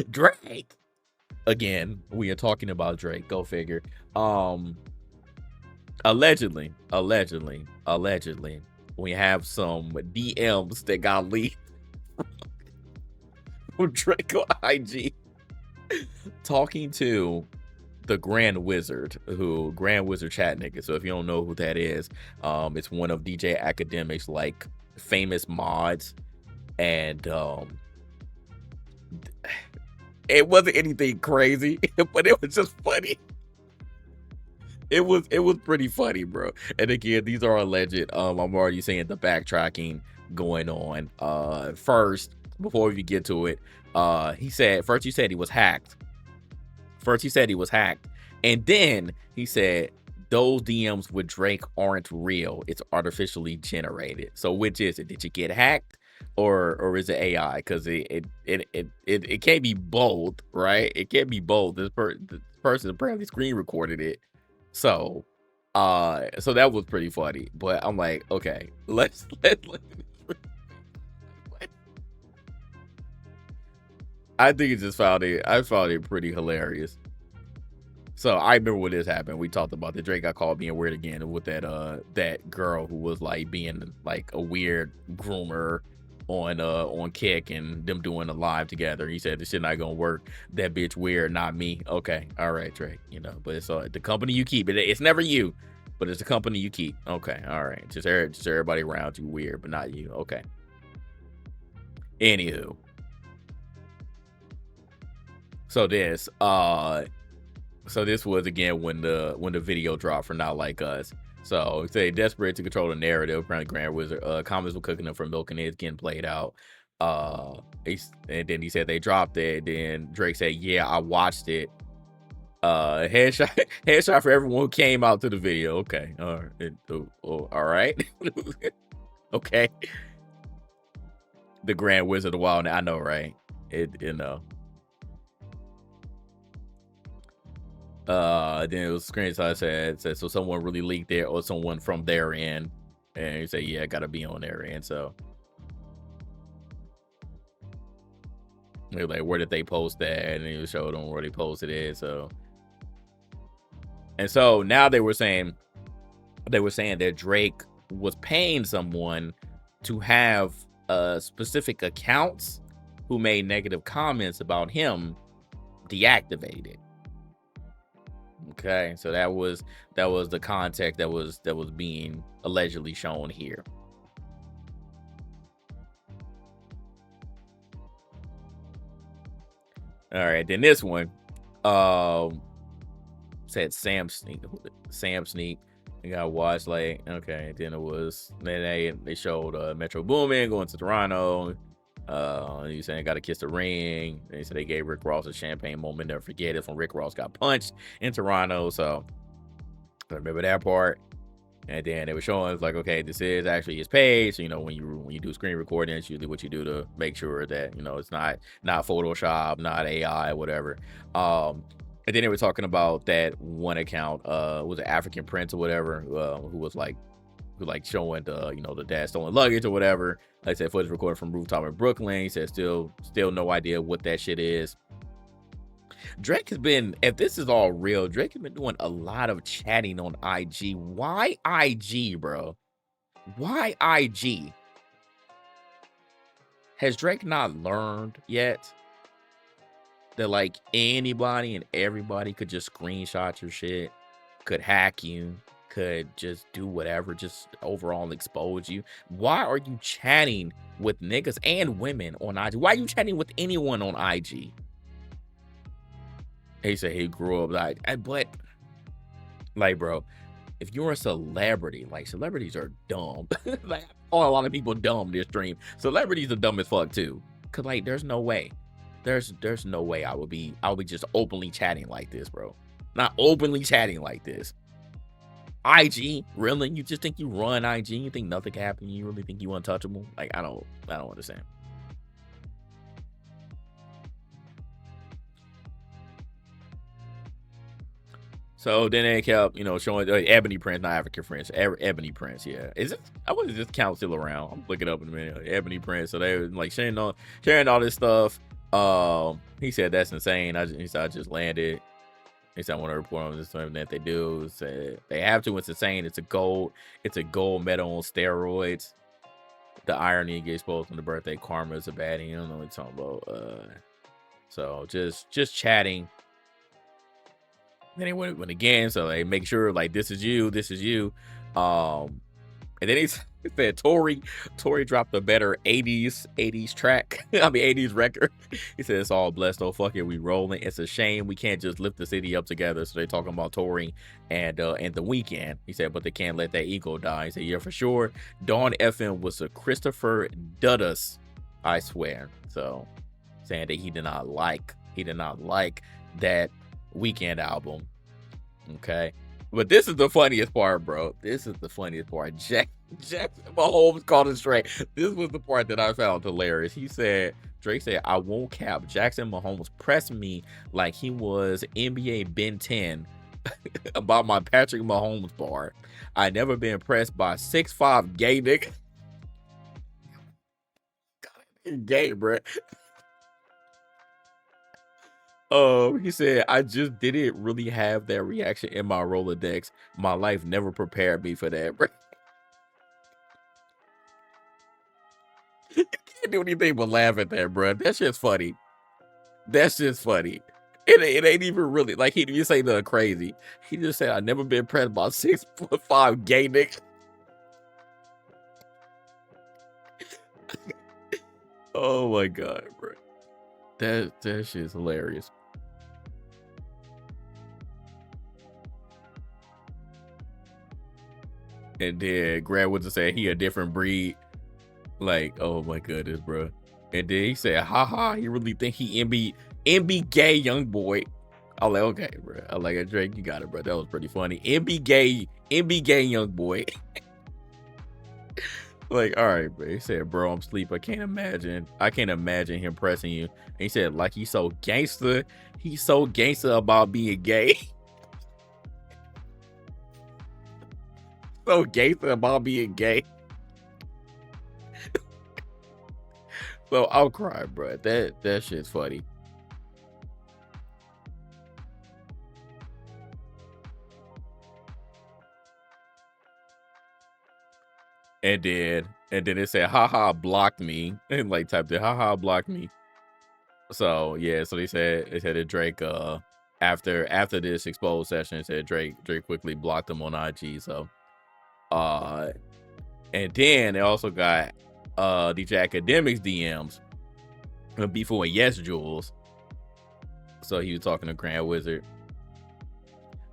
Drake. Again, we are talking about Drake. Go figure. Um, allegedly, we have some DMs that got leaked from Drake on IG talking to the Grand Wizard, who Grand Wizard chat nigga. So if you don't know who that is, it's one of DJ Academic's like famous mods, and it wasn't anything crazy, but it was just funny. It was pretty funny, bro. And again, these are alleged. I'm already saying the backtracking going on. First, before we get to it, he said first he said he was hacked. First he said he was hacked, and then he said those DMs with Drake aren't real. It's artificially generated. So which is it? Did you get hacked, or is it AI? Because it can't be both, right? It can't be both. This person apparently screen recorded it. So so that was pretty funny. But I'm like, okay, let I think it just found it. I found it pretty hilarious. So I remember when this happened. We talked about the Drake got called being weird again with that girl who was like being like a weird groomer on Kick, and them doing a live together. He said this shit not gonna work. That bitch weird, not me. Okay, all right, Drake. But it's the company you keep. It's never you, but it's the company you keep. Okay, all right. Just everybody around you weird, but not you. Okay. Anywho, so this was again when the video dropped for Not Like Us. So he said desperate to control the narrative. Apparently, Grand Wizard comments were cooking up for milk, and it's getting played out. And then he said they dropped it. Then Drake said, "Yeah, I watched it." Headshot, headshot for everyone who came out to the video. Okay, all right, okay. The Grand Wizard of Wild. I know, right? Then it was screenshot said so someone really leaked it, or someone from their end, and you say, yeah, gotta be on their end. So they're like, where did they post that? And you showed them where they posted it. So now they were saying that Drake was paying someone to have specific accounts who made negative comments about him deactivated. Okay, so that was the context that was being allegedly shown here. All right, then this one said Sam Sneak. You gotta watch, like, okay. Then it was then they showed Metro Boomin going to Toronto. He's saying gotta kiss the ring. They said they gave Rick Ross a champagne moment. Never forget it, when Rick Ross got punched in Toronto. So I remember that part. And then they were showing us like, okay, this is actually his page. So, when you do screen recording, it's usually what you do to make sure that it's not Photoshop, not AI, whatever. And then they were talking about that one account, was it African Prince or whatever, who was like showing the dad stolen luggage or whatever. Like I said, footage recorded from rooftop in Brooklyn. He said still no idea what that shit is. Drake has been, if this is all real, Drake has been doing a lot of chatting on IG. Why IG, bro? Why IG? Has Drake not learned yet that like anybody and everybody could just screenshot your shit, could hack you, could just do whatever, just overall expose you? Why are you chatting with niggas and women on IG? Why are you chatting with anyone on IG? He said he grew up but like, bro, if you're a celebrity, like, celebrities are dumb. Like, I call a lot of people dumb this stream. Celebrities are dumb as fuck too. Cause like, there's no way. There's no way I would be just openly chatting like this, bro. Not openly chatting like this. IG, really? You just think you run IG? You think nothing can happen? You really think you untouchable? Like, I don't understand. So then they kept, showing Ebony Prince, not African Prince, Ebony Prince. Yeah, is it? I wonder if this count still around. I'm looking up in a minute. Ebony Prince. So they were like sharing all this stuff. He said that's insane. He said I just landed. He said I want to report on this something that they do. He said they have to. It's insane. It's a gold medal on steroids. The irony gets exposed on the birthday. Karma is a baddie. I don't know what you're talking about. So just chatting. Then he went again. So they make sure like this is you. And then he said Tory dropped a better 80s track. I mean 80s record. He said it's all blessed. Oh fuck it, we rolling. It's a shame we can't just lift the city up together. So they're talking about Tory and the weekend. He said, but they can't let that ego die. He said, yeah, for sure. Dawn FM was a Christopher Dudus, I swear. So saying that he did not like that weekend album. Okay. But this is the funniest part, bro. This is the funniest part. Jackson Mahomes called it straight. This was the part that I found hilarious. Drake said, I won't cap. Jackson Mahomes pressed me like he was NBA Ben 10 about my Patrick Mahomes bar. I never been pressed by 6'5" gay nigga. Gay, bro. He said, I just didn't really have that reaction in my Rolodex. My life never prepared me for that, bro. You can't do anything but laugh at that, bro. That's just funny. It ain't even really like he didn't say nothing crazy. He just said, I never been pressed by 6'5" gay nigga. Oh my god, bro. That shit's hilarious. And then Grant would just say he a different breed. Like, oh my goodness, bro. And then he said, haha, he really think he MB gay young boy. I'm like, okay, bro. I'm like, Drake, you got it, bro. That was pretty funny. MB gay young boy. Like, all right, bro. He said, bro, I'm asleep. I can't imagine him pressing you. And he said, like, he's so gangster about being gay. So gangster about being gay. So I'll cry, bro. That shit's funny. And then it said, haha, blocked me. And like typed it, haha, blocked me. So yeah, so they said that Drake after this exposed session, said Drake quickly blocked him on IG. So and then they also got DJ Academics DMs before Yes Jules. So he was talking to Grand Wizard.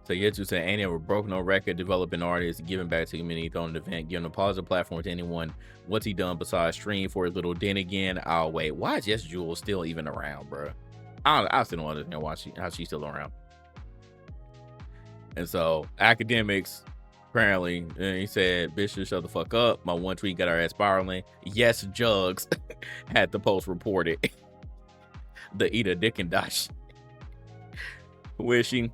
So Yes Jules said, ain't ever broke no record, developing artists, giving back to the community, throwing an event, giving a positive platform to anyone. What's he done besides stream for his little den again? Oh wait, why is Yes Jules still even around, bro? I still don't understand how she's still around. And so Academics, apparently, he said, bitch, just shut the fuck up. My one tweet got our ass spiraling. Yes, Jugs had the post reported. The Eat a Dick and Dash. Wishing.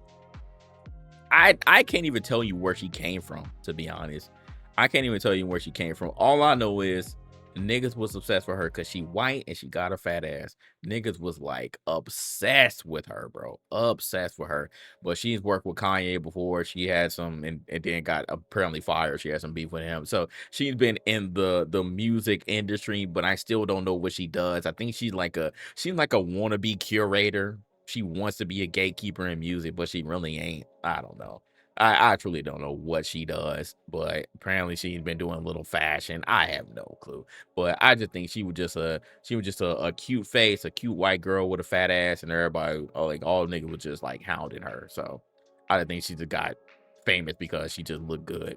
I can't even tell you where she came from, to be honest. I can't even tell you where she came from. All I know is niggas was obsessed with her because she white and she got a fat ass. Niggas was like obsessed with her, bro. Obsessed with her. But she's worked with Kanye before. She had some and then got apparently fired. She had some beef with him. So she's been in the music industry, but I still don't know what she does. I think she's like a wannabe curator. She wants to be a gatekeeper in music, but she really ain't. I don't know. I truly don't know what she does, but apparently she's been doing a little fashion. I have no clue. But I just think she was just a cute face, a cute white girl with a fat ass, and everybody all niggas was just like hounding her. So I don't think she just got famous because she just looked good.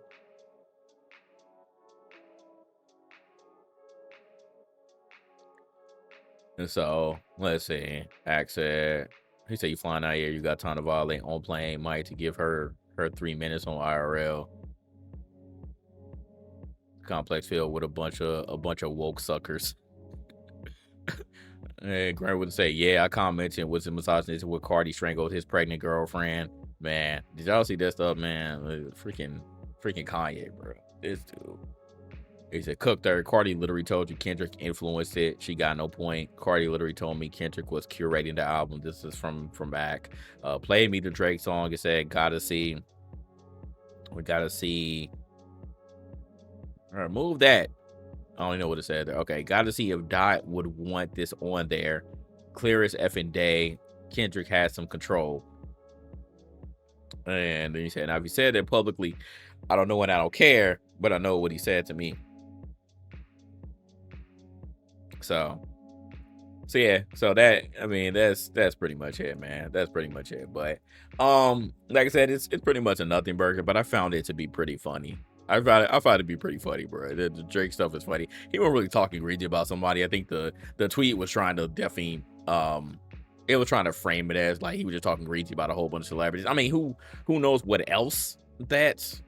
And so let's see. Ax said, he said, you flying out here, you got time to violate on plane Mike to give her 3 minutes on IRL. Complex filled with a bunch of woke suckers. And Grant would say, yeah, I commented was a misogynist with Cardi strangled his pregnant girlfriend. Man, did y'all see that stuff, man? Freaking Kanye, bro. This dude. He said, cooked her. Cardi literally told you Kendrick influenced it. She got no point. Cardi literally told me Kendrick was curating the album. This is from back. Played me the Drake song. It said, gotta see. We gotta see. All right, move that. I don't even know what it said there. Okay, gotta see if Dot would want this on there. Clear as effing day. Kendrick has some control. And then he said, now if he said that publicly, I don't know and I don't care, but I know what he said to me. So yeah, so that, I mean, that's pretty much it, man. That's pretty much it. But like I said, it's pretty much a nothing burger, but I found it to be pretty funny. I found it to be pretty funny, bro. The Drake stuff is funny. He wasn't really talking greedy about somebody. I think the tweet was trying to definitely it was trying to frame it as like he was just talking greedy about a whole bunch of celebrities. I mean, who knows what else that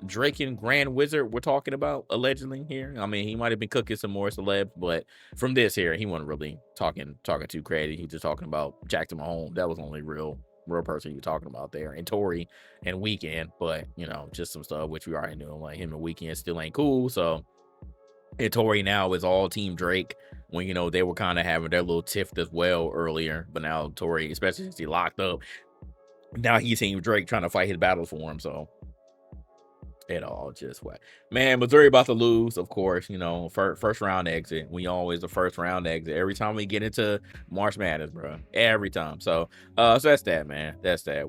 Drake and Grand Wizard were talking about allegedly here. I mean, he might have been cooking some more celebs, but from this here, he wasn't really talking too crazy. He was just talking about Jackson Mahomes. That was the only real person he was talking about there. And Tory and Weeknd, but you know, just some stuff which we already knew. Like him and Weeknd still ain't cool. So and Tory now is all Team Drake when you know they were kind of having their little tiff as well earlier. But now Tory, especially since he locked up, now he's Team Drake trying to fight his battles for him. So it all just what, man. Missouri about to lose, of course. You know, first round exit. We always the first round exit every time we get into March Madness, bro. Every time. So, so that's that, man. That's that.